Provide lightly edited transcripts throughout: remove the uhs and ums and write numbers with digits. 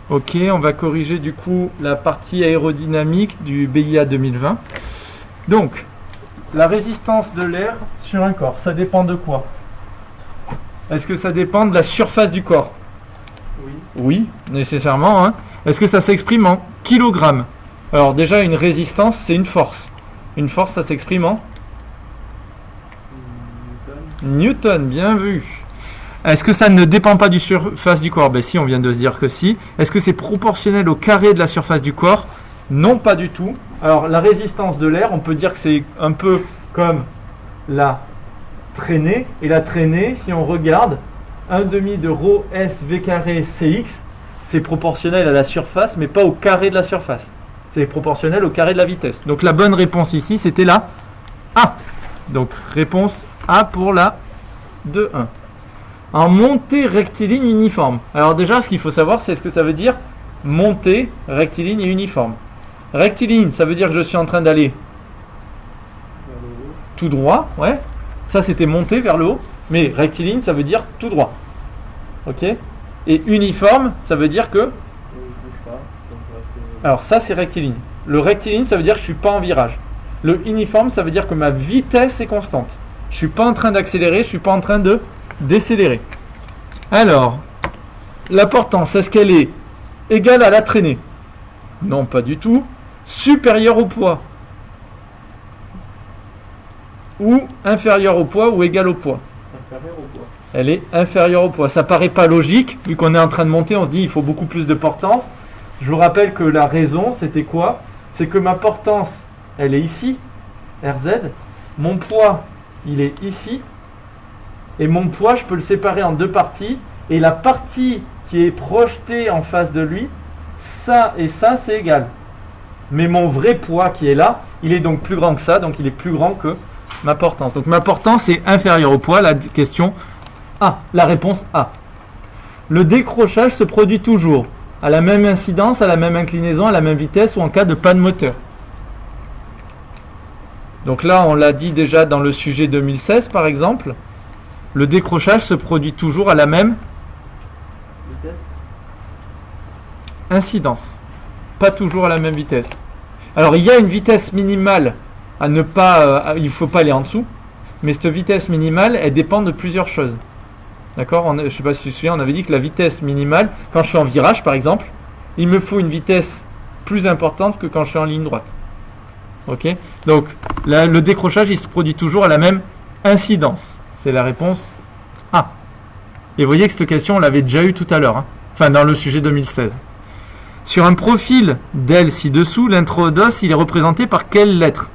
Ok, on va corriger du coup la partie aérodynamique du BIA 2020. Donc, la résistance de l'air sur un corps, ça dépend de quoi? Est-ce que ça dépend de la surface du corps? Oui. Oui, nécessairement. Hein. Est-ce que ça s'exprime en kilogrammes? Alors déjà, une résistance, c'est une force. Une force, ça s'exprime en Newton, bien vu. Est-ce que ça ne dépend pas du surface du corps? Ben si, on vient de se dire que si. Est-ce que c'est proportionnel au carré de la surface du corps? Non, pas du tout. Alors, la résistance de l'air, on peut dire que c'est un peu comme la traînée. Et la traînée, si on regarde, 1/2 de ρ s v carré cx, c'est proportionnel à la surface, mais pas au carré de la surface. C'est proportionnel au carré de la vitesse. Donc, la bonne réponse ici, c'était la A. Donc, réponse A pour la 2-1. En montée rectiligne uniforme. Alors déjà, ce qu'il faut savoir, c'est ce que ça veut dire montée rectiligne et uniforme. Rectiligne, ça veut dire que je suis en train d'aller tout droit, ouais. Ça, c'était monter vers le haut. Mais rectiligne, ça veut dire tout droit. Ok. Et uniforme, ça veut dire que... Alors ça, c'est rectiligne. Le rectiligne, ça veut dire que je ne suis pas en virage. Le uniforme, ça veut dire que ma vitesse est constante. Je ne suis pas en train d'accélérer, je ne suis pas en train de décélérer. Alors, la portance, est-ce qu'elle est égale à la traînée? Non, pas du tout. Supérieure au poids? Ou inférieure au poids ou égale au poids? Inférieure au poids. Elle est inférieure au poids. Ça paraît pas logique, vu qu'on est en train de monter, on se dit il faut beaucoup plus de portance. Je vous rappelle que la raison, c'était quoi? C'est que ma portance, elle est ici, RZ. Mon poids, il est ici. Et mon poids, je peux le séparer en deux parties. Et la partie qui est projetée en face de lui, ça et ça, c'est égal. Mais mon vrai poids qui est là, il est donc plus grand que ça. Donc il est plus grand que ma portance. Donc ma portance est inférieure au poids. La question A. La réponse A. Le décrochage se produit toujours à la même incidence, à la même inclinaison, à la même vitesse ou en cas de panne moteur. Donc là, on l'a dit déjà dans le sujet 2016 par exemple. Le décrochage se produit toujours à la même Vitesse. Incidence. Pas toujours à la même vitesse. Alors il y a une vitesse minimale à ne pas, il ne faut pas aller en dessous. Mais cette vitesse minimale, elle dépend de plusieurs choses. D'accord? Je ne sais pas si tu te souviens, on avait dit que la vitesse minimale, quand je suis en virage par exemple, il me faut une vitesse plus importante que quand je suis en ligne droite. Ok? Donc là, le décrochage, il se produit toujours à la même incidence. C'est la réponse A. Et vous voyez que cette question, on l'avait déjà eue tout à l'heure. Hein. Enfin, dans le sujet 2016. Sur un profil d'L ci-dessous, l'introdos, il est représenté par quelle lettre?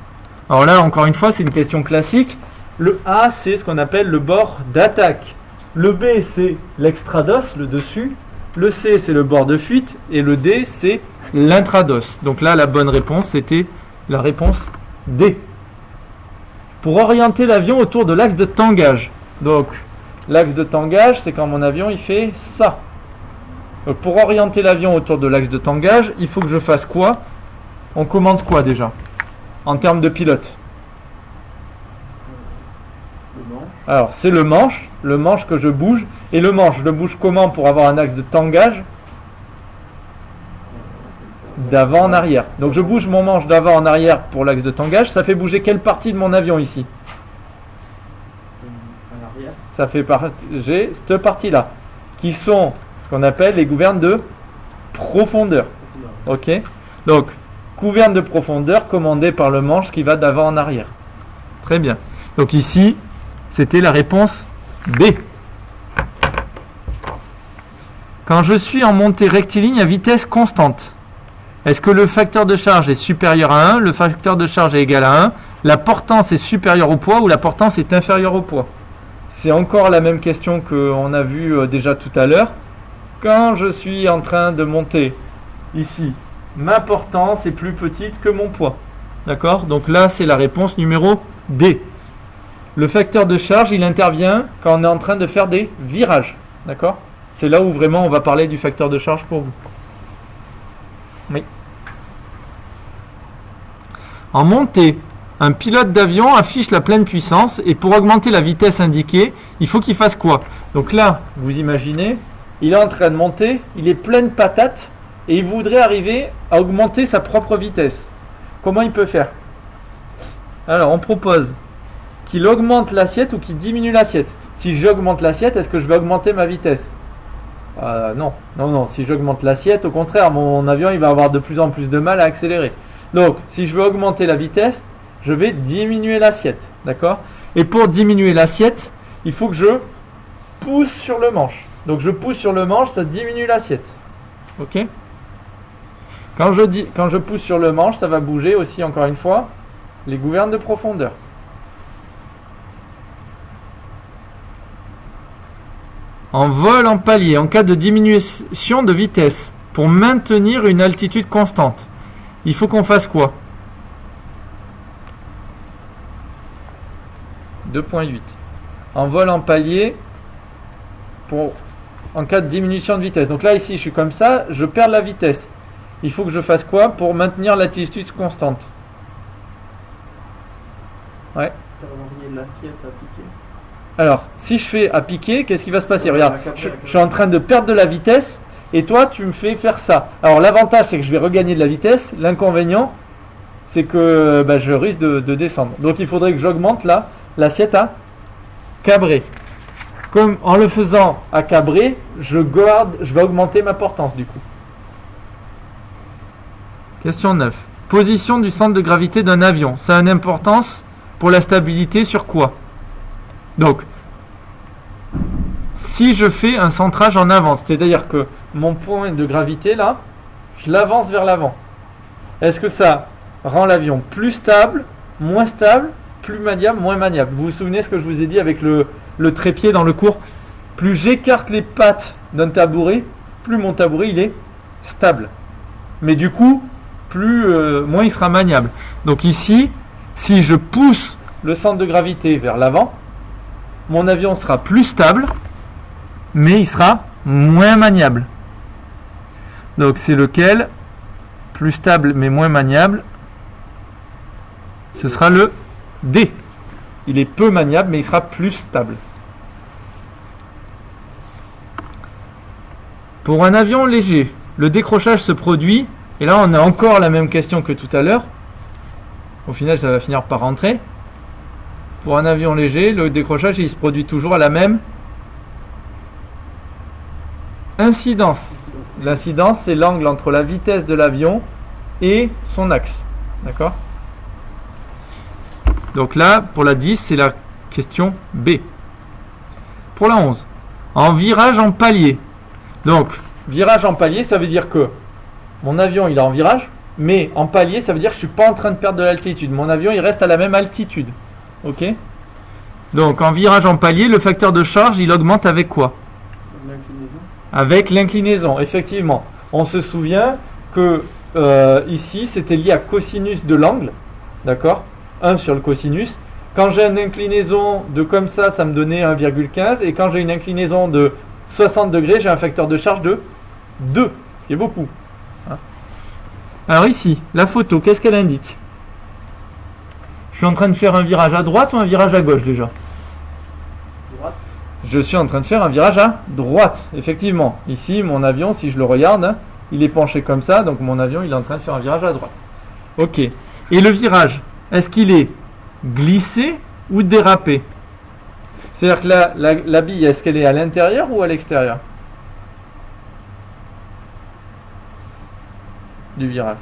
Alors là, encore une fois, c'est une question classique. Le A, c'est ce qu'on appelle le bord d'attaque. Le B, c'est l'extrados, le dessus. Le C, c'est le bord de fuite. Et le D, c'est l'intrados. Donc là, la bonne réponse, c'était la réponse D. Pour orienter l'avion autour de l'axe de tangage. Donc, l'axe de tangage, c'est quand mon avion, il fait ça. Donc, pour orienter l'avion autour de l'axe de tangage, il faut que je fasse quoi? On commande quoi déjà? En termes de pilote? Le manche. Alors, c'est le manche que je bouge. Et le manche, je le bouge comment pour avoir un axe de tangage? D'avant en arrière. Donc je bouge mon manche d'avant en arrière pour l'axe de tangage. Ça fait bouger quelle partie de mon avion ici? En arrière. Ça fait bouger cette partie-là, qui sont ce qu'on appelle les gouvernes de profondeur. Ok? Donc, gouverne de profondeur commandée par le manche qui va d'avant en arrière. Très bien. Donc ici, c'était la réponse B. Quand je suis en montée rectiligne à vitesse constante, est-ce que le facteur de charge est supérieur à 1, le facteur de charge est égal à 1, la portance est supérieure au poids ou la portance est inférieure au poids? C'est encore la même question qu'on a vue déjà tout à l'heure. Quand je suis en train de monter ici, ma portance est plus petite que mon poids. D'accord? Donc là, c'est la réponse numéro D. Le facteur de charge, il intervient quand on est en train de faire des virages. D'accord? C'est là où vraiment on va parler du facteur de charge pour vous. Oui. En montée, un pilote d'avion affiche la pleine puissance et pour augmenter la vitesse indiquée, il faut qu'il fasse quoi? Donc là, vous imaginez, il est en train de monter, il est pleine patate et il voudrait arriver à augmenter sa propre vitesse. Comment il peut faire? Alors, on propose qu'il augmente l'assiette ou qu'il diminue l'assiette. Si j'augmente l'assiette, est-ce que je vais augmenter ma vitesse? Non. Si j'augmente l'assiette, au contraire, mon avion il va avoir de plus en plus de mal à accélérer. Donc, si je veux augmenter la vitesse, je vais diminuer l'assiette. D'accord? Et pour diminuer l'assiette, il faut que je pousse sur le manche. Donc, je pousse sur le manche, ça diminue l'assiette. Ok? Quand je pousse sur le manche, ça va bouger aussi, encore une fois, les gouvernes de profondeur. En vol en palier, en cas de diminution de vitesse, pour maintenir une altitude constante, il faut qu'on fasse quoi? 2.8. En vol en palier, en cas de diminution de vitesse. Donc là, ici, je suis comme ça, je perds la vitesse. Il faut que je fasse quoi pour maintenir l'altitude constante? Ouais. Faire varier l'assiette à piquer. Alors, si je fais à piquer, qu'est-ce qui va se passer? Regarde, je suis en train de perdre de la vitesse et toi, tu me fais faire ça. Alors, l'avantage, c'est que je vais regagner de la vitesse. L'inconvénient, c'est que je risque de descendre. Donc, il faudrait que j'augmente là l'assiette à cabrer. Comme en le faisant à cabrer, je vais augmenter ma portance du coup. Question 9. Position du centre de gravité d'un avion. Ça a une importance pour la stabilité sur quoi? Donc, si je fais un centrage en avant, c'est-à-dire que mon point de gravité là, je l'avance vers l'avant. Est-ce que ça rend l'avion plus stable, plus maniable, moins maniable? Vous vous souvenez ce que je vous ai dit avec le trépied dans le cours? Plus j'écarte les pattes d'un tabouret, plus mon tabouret il est stable. Mais du coup, moins il sera maniable. Donc ici, si je pousse le centre de gravité vers l'avant, mon avion sera plus stable, mais il sera moins maniable. Donc c'est lequel? Plus stable mais moins maniable. Ce sera le D. Il est peu maniable, mais il sera plus stable. Pour un avion léger, le décrochage se produit, et là on a encore la même question que tout à l'heure. Au final, ça va finir par rentrer. Pour un avion léger, le décrochage il se produit toujours à la même incidence. L'incidence, c'est l'angle entre la vitesse de l'avion et son axe. D'accord? Donc là, pour la 10, c'est la question B. Pour la 11, en virage en palier. Donc, virage en palier, ça veut dire que mon avion, il est en virage, mais en palier, ça veut dire que je ne suis pas en train de perdre de l'altitude. Mon avion, il reste à la même altitude. Ok? Donc, en virage en palier, le facteur de charge, il augmente avec quoi? L'inclinaison. Avec l'inclinaison, effectivement. On se souvient que ici, c'était lié à cosinus de l'angle. D'accord? 1 sur le cosinus. Quand j'ai une inclinaison de comme ça me donnait 1,15. Et quand j'ai une inclinaison de 60 degrés, j'ai un facteur de charge de 2. Ce qui est beaucoup. Hein? Alors ici, la photo, qu'est-ce qu'elle indique? Je suis en train de faire un virage à droite ou un virage à gauche déjà? Droite. Je suis en train de faire un virage à droite, effectivement. Ici, mon avion, si je le regarde, hein, il est penché comme ça, donc mon avion, il est en train de faire un virage à droite. Ok. Et le virage, est-ce qu'il est glissé ou dérapé? C'est-à-dire que la bille, est-ce qu'elle est à l'intérieur ou à l'extérieur du virage?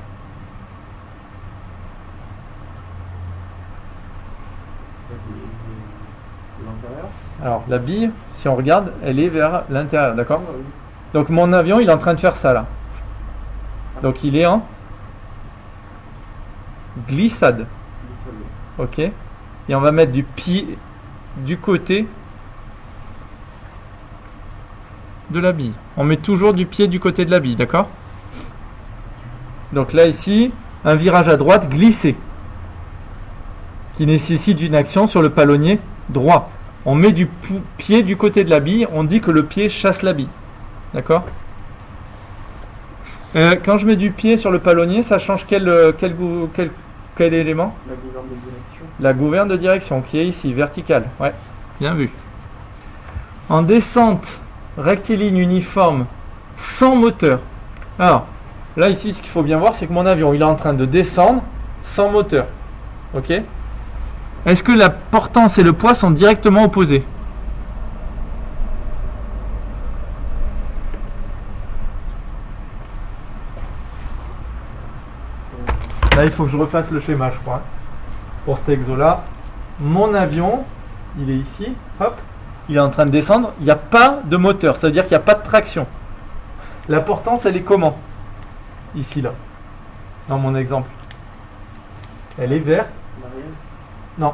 L'intérieur. Alors, la bille, si on regarde, elle est vers l'intérieur, d'accord? Ah oui. Donc, mon avion, il est en train de faire ça, là. Donc, il est en glissade. Ok? Et on va mettre du pied du côté de la bille. On met toujours du pied du côté de la bille, d'accord? Donc là, ici, un virage à droite glissé, qui nécessite une action sur le palonnier droit. On met du pied du côté de la bille, on dit que le pied chasse la bille. D'accord? Quand je mets du pied sur le palonnier, ça change quel élément? La gouverne de direction. La gouverne de direction, qui est ici, verticale. Ouais, bien vu. En descente rectiligne uniforme, sans moteur. Alors, Là, ici, ce qu'il faut bien voir, c'est que mon avion, il est en train de descendre sans moteur. Ok? Est-ce que la portance et le poids sont directement opposés? Là, il faut que je refasse le schéma, je crois. Pour cet exo-là. Mon avion, il est ici. Hop. Il est en train de descendre. Il n'y a pas de moteur. Ça veut dire qu'il n'y a pas de traction. La portance, elle est comment? Ici, là. Dans mon exemple. Elle est vers... L'arrière. Non.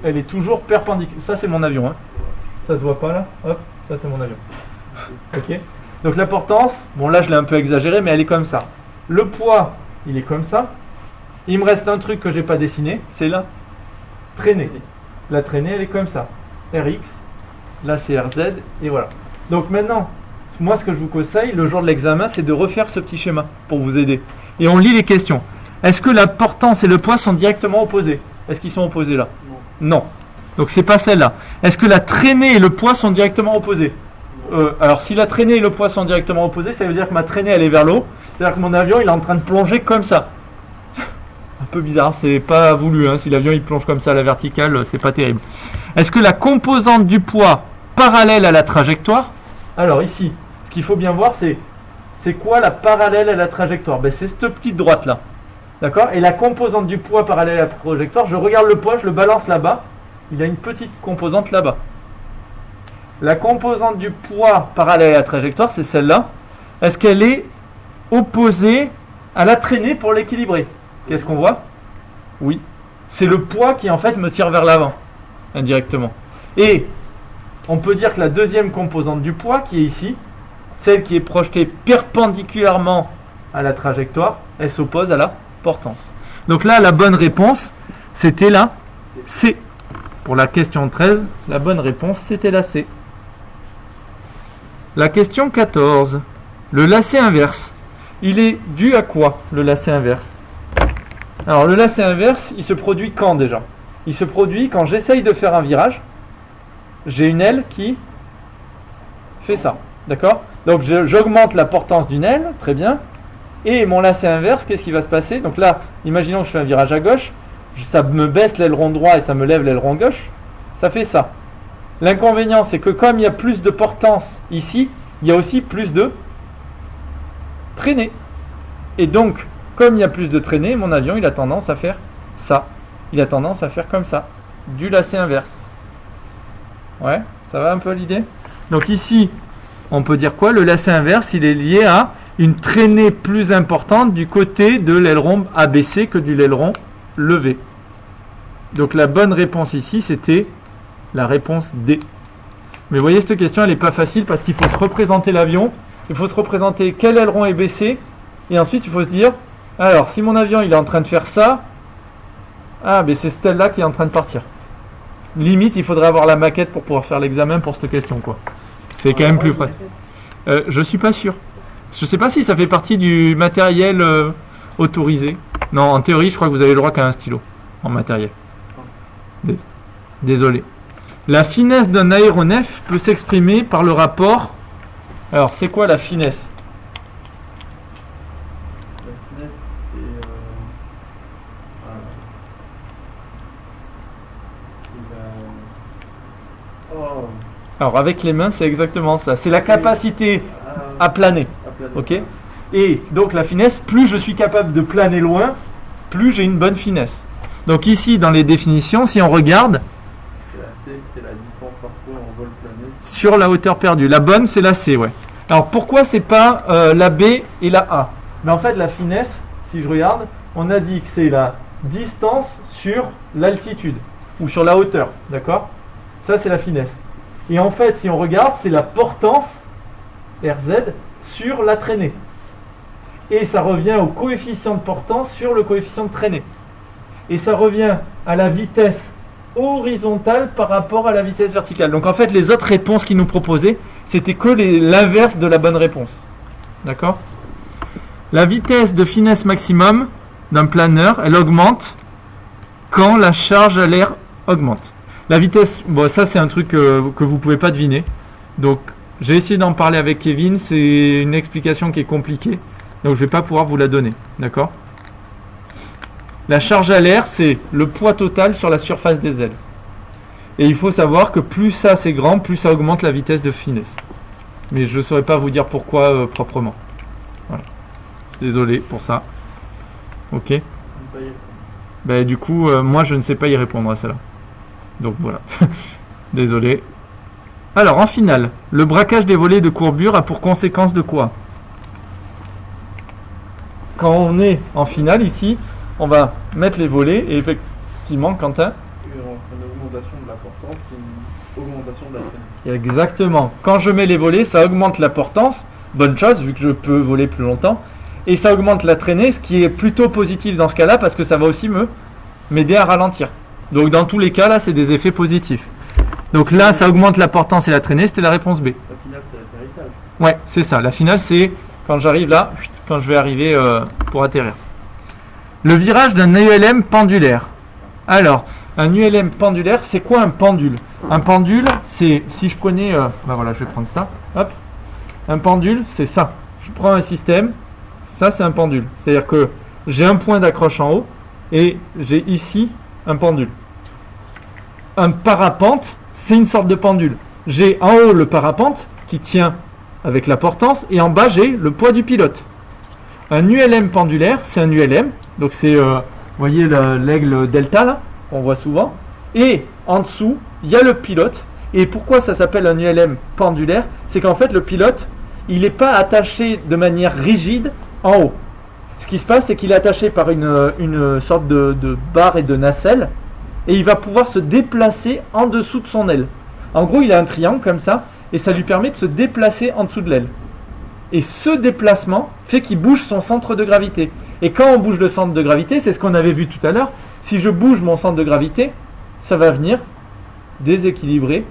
Elle est toujours perpendiculaire. Ça, c'est mon avion. Hein. Ça se voit pas, là? Hop. Ça, c'est mon avion. Ok. Donc, la portance, bon, là, je l'ai un peu exagéré, mais elle est comme ça. Le poids, il est comme ça. Il me reste un truc que j'ai pas dessiné, c'est la traînée. La traînée, elle est comme ça. Rx, là c'est Rz, et voilà. Donc maintenant, moi ce que je vous conseille, le jour de l'examen, c'est de refaire ce petit schéma pour vous aider. Et on lit les questions. Est-ce que la portance et le poids sont directement opposés? Est-ce qu'ils sont opposés là? Non. Donc c'est pas celle-là. Est-ce que la traînée et le poids sont directement opposés? Alors si la traînée et le poids sont directement opposés, ça veut dire que ma traînée elle est vers le haut. C'est-à-dire que mon avion il est en train de plonger comme ça. Un peu bizarre, c'est pas voulu. Hein. Si l'avion il plonge comme ça à la verticale, c'est pas terrible. Est-ce que la composante du poids parallèle à la trajectoire? Alors ici, ce qu'il faut bien voir, c'est quoi la parallèle à la trajectoire? Ben, c'est cette petite droite là. D'accord? Et la composante du poids parallèle à la trajectoire, je regarde le poids, je le balance là-bas. Il a une petite composante là-bas. La composante du poids parallèle à la trajectoire, c'est celle-là. Est-ce qu'elle est opposée à la traînée pour l'équilibrer? Qu'est-ce qu'on voit? Oui. C'est le poids qui en fait me tire vers l'avant, indirectement. Et on peut dire que la deuxième composante du poids, qui est ici, celle qui est projetée perpendiculairement à la trajectoire, elle s'oppose à la portance. Donc là, la bonne réponse, c'était la C. Pour la question 13, la bonne réponse, c'était la C. La question 14. Le lacet inverse, il est dû à quoi, le lacet inverse? Alors le lacet inverse, il se produit quand déjà? Il se produit quand j'essaye de faire un virage. J'ai une aile qui fait ça. D'accord? Donc j'augmente la portance d'une aile, très bien. Et mon lacet inverse, qu'est-ce qui va se passer? Donc là, imaginons que je fais un virage à gauche. Ça me baisse l'aileron droit et ça me lève l'aileron gauche. Ça fait ça. L'inconvénient, c'est que comme il y a plus de portance ici, il y a aussi plus de traînée. Et donc, comme il y a plus de traînée, mon avion, il a tendance à faire ça. Il a tendance à faire comme ça. Du lacet inverse. Ouais, ça va un peu l'idée? Donc ici, on peut dire quoi? Le lacet inverse, il est lié à une traînée plus importante du côté de l'aileron abaissé que du l'aileron levé. Donc la bonne réponse ici, c'était la réponse D. Mais vous voyez, cette question, elle n'est pas facile parce qu'il faut se représenter l'avion. Il faut se représenter quel aileron est baissé. Et ensuite, il faut se dire... Alors, si mon avion il est en train de faire ça, ah, mais c'est celle-là qui est en train de partir. Limite, il faudrait avoir la maquette pour pouvoir faire l'examen pour cette question, quoi. C'est quand même plus pratique. Je suis pas sûr. Je sais pas si ça fait partie du matériel autorisé. Non, en théorie, je crois que vous avez le droit qu'à un stylo en matériel. Désolé. La finesse d'un aéronef peut s'exprimer par le rapport. Alors, c'est quoi la finesse? Alors avec les mains, c'est exactement ça. C'est la capacité à planer. Ok. Et donc la finesse, plus je suis capable de planer loin, plus j'ai une bonne finesse. Donc ici, dans les définitions, si on regarde, c'est la distance parfois en vol plané. Sur la hauteur perdue. La bonne, c'est la C, ouais. Alors pourquoi c'est pas la B et la A? Mais en fait, la finesse, si je regarde, on a dit que c'est la distance sur l'altitude ou sur la hauteur, d'accord? Ça, c'est la finesse. Et en fait, si on regarde, c'est la portance, Rz, sur la traînée. Et ça revient au coefficient de portance sur le coefficient de traînée. Et ça revient à la vitesse horizontale par rapport à la vitesse verticale. Donc en fait, les autres réponses qu'ils nous proposaient, c'était que l'inverse de la bonne réponse. D'accord? La vitesse de finesse maximum d'un planeur, elle augmente quand la charge à l'air augmente. La vitesse, bon, ça c'est un truc que vous ne pouvez pas deviner. Donc j'ai essayé d'en parler avec Kevin, c'est une explication qui est compliquée. Donc je vais pas pouvoir vous la donner, d'accord? La charge à l'air, c'est le poids total sur la surface des ailes. Et il faut savoir que plus ça c'est grand, plus ça augmente la vitesse de finesse. Mais je ne saurais pas vous dire pourquoi proprement. Voilà. Désolé pour ça. Ok. Bah, du coup, moi je ne sais pas y répondre à celle-là. Donc voilà. Désolé. Alors en finale, le braquage des volets de courbure a pour conséquence de quoi? Quand on est en finale ici, on va mettre les volets et effectivement, Quentin, Une augmentation de la portance et une augmentation de la traînée. exactement. Quand je mets les volets, ça augmente la portance, bonne chose vu que je peux voler plus longtemps, et ça augmente la traînée, ce qui est plutôt positif dans ce cas-là parce que ça va aussi m'aider à ralentir. Donc dans tous les cas, là, c'est des effets positifs. Donc là, ça augmente la portance et la traînée, c'était la réponse B. La finale, c'est l'atterrissage. Ouais, c'est ça. La finale, c'est quand j'arrive là, quand je vais arriver pour atterrir. Le virage d'un ULM pendulaire. Alors, un ULM pendulaire, c'est quoi un pendule? Un pendule, c'est, si je prenais, ben voilà, je vais prendre ça, hop. Un pendule, c'est ça. Je prends un système, ça c'est un pendule. C'est-à-dire que j'ai un point d'accroche en haut et j'ai ici un pendule. Un parapente, c'est une sorte de pendule. J'ai en haut le parapente qui tient avec la portance et en bas j'ai le poids du pilote. Un ULM pendulaire, c'est un ULM, donc c'est, vous voyez l'aigle delta là, qu'on voit souvent, et en dessous, il y a le pilote. Et pourquoi ça s'appelle un ULM pendulaire? C'est qu'en fait le pilote, il n'est pas attaché de manière rigide en haut. Ce qui se passe, c'est qu'il est attaché par une sorte de barre et de nacelle, et il va pouvoir se déplacer en dessous de son aile. En gros, il a un triangle comme ça, et ça lui permet de se déplacer en dessous de l'aile. Et ce déplacement fait qu'il bouge son centre de gravité. Et quand on bouge le centre de gravité, c'est ce qu'on avait vu tout à l'heure, si je bouge mon centre de gravité, ça va venir déséquilibrer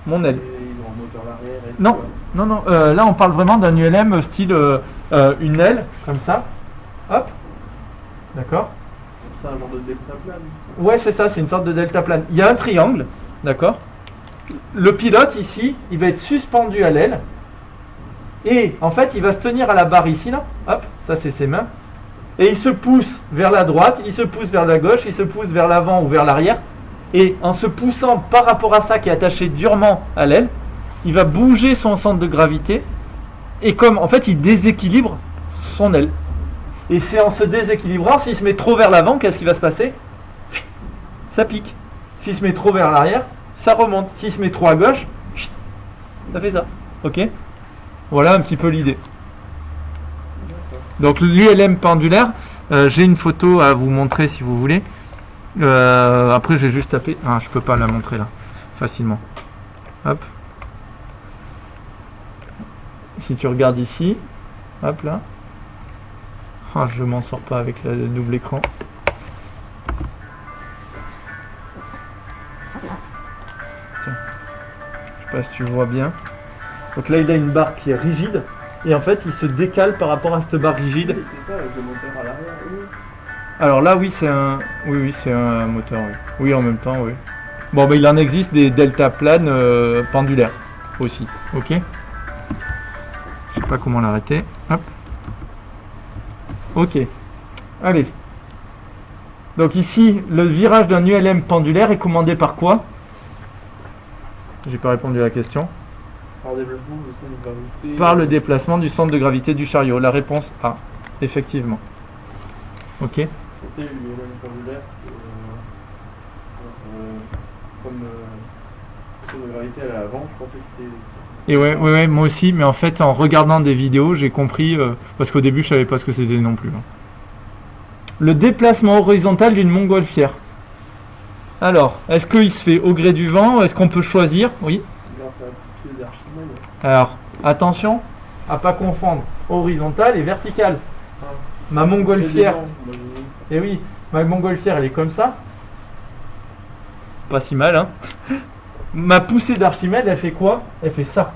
mon aile. Et ils ont un moteur l'arrière et Non, tout. non, là on parle vraiment d'un ULM style une aile, comme ça. Hop. D'accord. C'est un genre de deltaplane. Ouais, c'est ça, c'est une sorte de deltaplane. Il y a un triangle, d'accord. Le pilote ici, il va être suspendu à l'aile. Et en fait, il va se tenir à la barre ici, là. Hop, ça c'est ses mains. Et il se pousse vers la droite, il se pousse vers la gauche, il se pousse vers l'avant ou vers l'arrière. Et en se poussant par rapport à ça qui est attaché durement à l'aile, il va bouger son centre de gravité. Et comme, en fait, il déséquilibre son aile. Et c'est en se déséquilibrant, s'il se met trop vers l'avant, qu'est-ce qui va se passer? Ça pique. S'il se met trop vers l'arrière, ça remonte. S'il se met trop à gauche, ça fait ça. Ok? Voilà un petit peu l'idée. Donc l'ULM pendulaire, j'ai une photo à vous montrer si vous voulez. Après j'ai juste tapé. Ah, je peux pas la montrer là facilement. Hop. Si tu regardes ici, hop là. Ah, je m'en sors pas avec le double écran. Tiens. Je sais pas si tu vois bien. Donc là il a une barre qui est rigide. Et en fait il se décale par rapport à cette barre rigide. Oui, c'est ça, avec le moteur à l'arrière. Oui. Alors là oui c'est un. Oui c'est un moteur, oui. Oui en même temps, oui. Bon il en existe des deltaplanes pendulaires aussi. Ok. Je sais pas comment l'arrêter. Hop. Ok. Allez. Donc ici, le virage d'un ULM pendulaire est commandé par quoi? J'ai pas répondu à la question. Par déplacement du centre de gravité. Par le déplacement du centre de gravité du chariot. La réponse A. Effectivement. Ok. C'est l'ULM pendulaire. Comme le centre de gravité elle est à l'avant, je pensais que c'était. Et ouais, moi aussi, mais en fait, en regardant des vidéos, j'ai compris, parce qu'au début, je savais pas ce que c'était non plus. Le déplacement horizontal d'une montgolfière. Alors, est-ce qu'il se fait au gré du vent? Est-ce qu'on peut choisir? Oui. Grâce à la poussée d'Archimède. Alors, attention à pas confondre horizontal et vertical. Ma montgolfière, et oui, ma montgolfière, elle est comme ça. Pas si mal, hein. Ma poussée d'Archimède, elle fait quoi? Elle fait ça.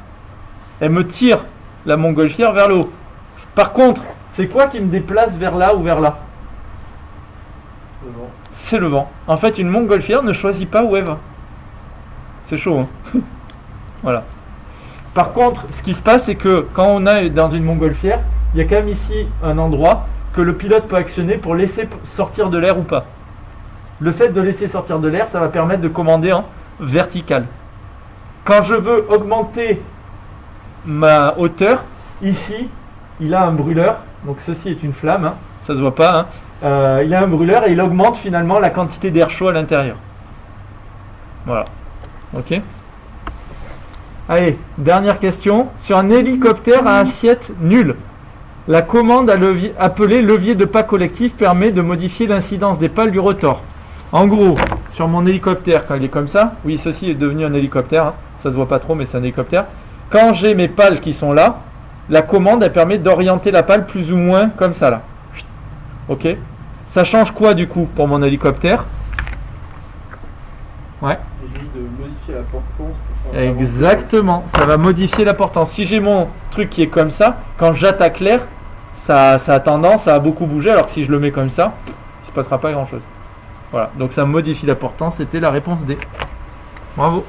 Elle me tire la montgolfière vers le haut. Par contre, c'est quoi qui me déplace vers là ou vers là? Le vent. C'est le vent. En fait, une montgolfière ne choisit pas où elle va. C'est chaud, hein. Voilà. Par contre, ce qui se passe, c'est que quand on est dans une montgolfière, il y a quand même ici un endroit que le pilote peut actionner pour laisser sortir de l'air ou pas. Le fait de laisser sortir de l'air, ça va permettre de commander en vertical. Quand je veux augmenter ma hauteur, ici, il a un brûleur. Donc ceci est une flamme, hein, ça se voit pas. Hein. Il a un brûleur et il augmente finalement la quantité d'air chaud à l'intérieur. Voilà. Ok. Allez, dernière question. Sur un hélicoptère à assiette nulle, la commande appelée levier de pas collectif permet de modifier l'incidence des pales du rotor. En gros, sur mon hélicoptère, quand il est comme ça, oui, ceci est devenu un hélicoptère, hein, ça se voit pas trop, mais c'est un hélicoptère. Quand j'ai mes pales qui sont là, la commande, elle permet d'orienter la pale plus ou moins comme ça, là. Ok. Ça change quoi, du coup, pour mon hélicoptère? Ouais. Il s'agit de modifier la portance pour faire Exactement, ça va modifier la portance. Si j'ai mon truc qui est comme ça, quand j'attaque l'air, ça a tendance à beaucoup bouger, alors que si je le mets comme ça, il ne se passera pas grand chose. Voilà, donc ça modifie la portance, c'était la réponse D. Bravo.